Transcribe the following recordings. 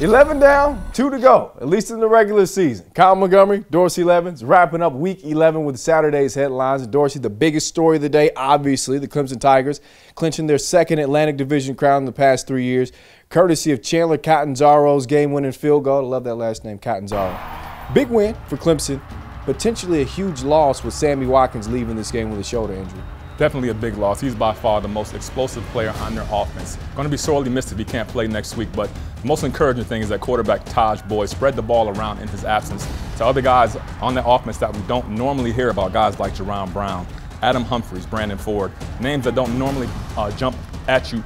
11 down, 2 to go, at least in the regular season. Montgomery, Dorsey Levens, wrapping up Week 11 with Saturday's headlines. Dorsey, the biggest story of the day, obviously, the Clemson Tigers clinching their second Atlantic Division crown in the past 3 years, courtesy of Chandler Catanzaro's game-winning field goal. I love that last name, Catanzaro. Big win for Clemson, potentially a huge loss with Sammy Watkins leaving this game with a shoulder injury. Definitely a big loss. He's by far the most explosive player on their offense. Going to be sorely missed if he can't play next week, but the most encouraging thing is that quarterback Taj Boyd spread the ball around in his absence to other guys on the offense that we don't normally hear about, guys like Jerron Brown, Adam Humphries, Brandon Ford, names that don't normally jump at you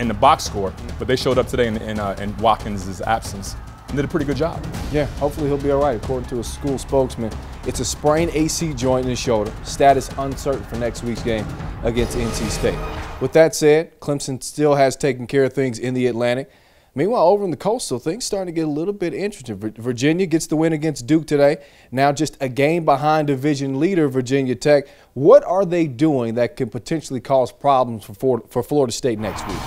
in the box score, but they showed up today in Watkins' absence and did a pretty good job. Yeah, hopefully he'll be all right. According to a school spokesman, it's a sprained AC joint in his shoulder. Status uncertain for next week's game against NC State. With that said, Clemson still has taken care of things in the Atlantic. Meanwhile, over in the Coastal, things starting to get a little bit interesting. Virginia gets the win against Duke today. Now just a game behind division leader Virginia Tech. What are they doing that could potentially cause problems for Florida State next week?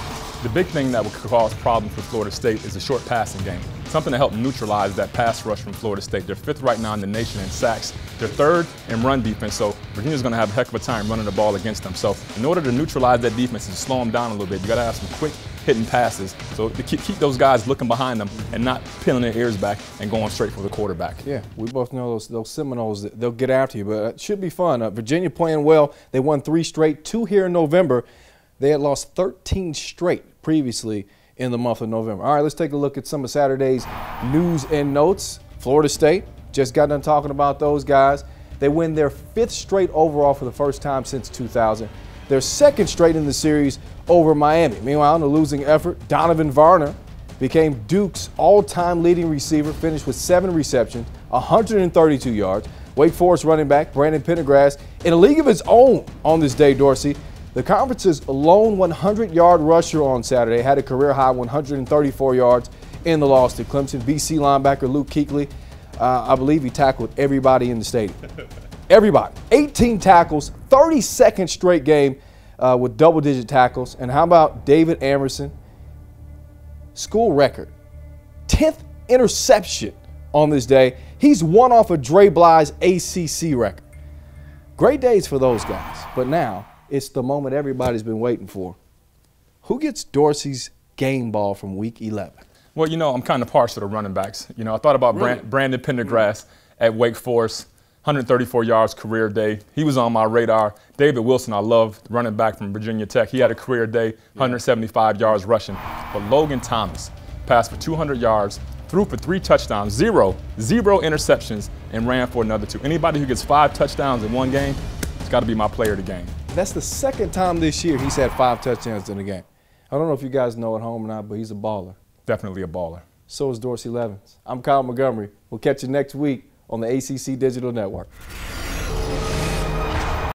The big thing that would cause problems for Florida State is a short passing game. Something to help neutralize that pass rush from Florida State. They're 5th right now in the nation in sacks. They're 3rd in run defense, so Virginia's going to have a heck of a time running the ball against them. So in order to neutralize that defense and slow them down a little bit, you got to have some quick hitting passes. So to keep those guys looking behind them and not peeling their ears back and going straight for the quarterback. Yeah, we both know those Seminoles, they'll get after you, but it should be fun. Virginia playing well. They won 3 straight, 2 here in November. They had lost 13 straight previously in the month of November. All right, let's take a look at some of Saturday's news and notes. Florida State, just got done talking about those guys. They win their 5th straight overall for the first time since 2000. Their 2nd straight in the series over Miami. Meanwhile, in a losing effort, Donovan Varner became Duke's all-time leading receiver, finished with 7 receptions, 132 yards. Wake Forest running back Brandon Pendergrass in a league of his own on this day, Dorsey. The conference's lone 100-yard rusher on Saturday had a career-high 134 yards in the loss to Clemson. BC linebacker Luke Kuechly, I believe he tackled everybody in the stadium. Everybody. 18 tackles, 32nd straight game with double-digit tackles. And how about David Amerson? School record. 10th interception on this day. He's one off of Dre Bly's ACC record. Great days for those guys. But now, it's the moment everybody's been waiting for. Who gets Dorsey's game ball from Week 11? Well, you know, I'm kind of partial to running backs. You know, I thought about Brandon Pendergrass at Wake Forest, 134 yards career day. He was on my radar. David Wilson, I love, running back from Virginia Tech. He had a career day, 175 yards rushing. But Logan Thomas passed for 200 yards, threw for 3 touchdowns, zero interceptions, and ran for another 2. Anybody who gets 5 touchdowns in one game, it's got to be my player of the game. That's the 2nd time this year he's had 5 touchdowns in a game. I don't know if you guys know at home or not, but he's a baller. Definitely a baller. So is Dorsey Levens. I'm Kyle Montgomery. We'll catch you next week on the ACC Digital Network.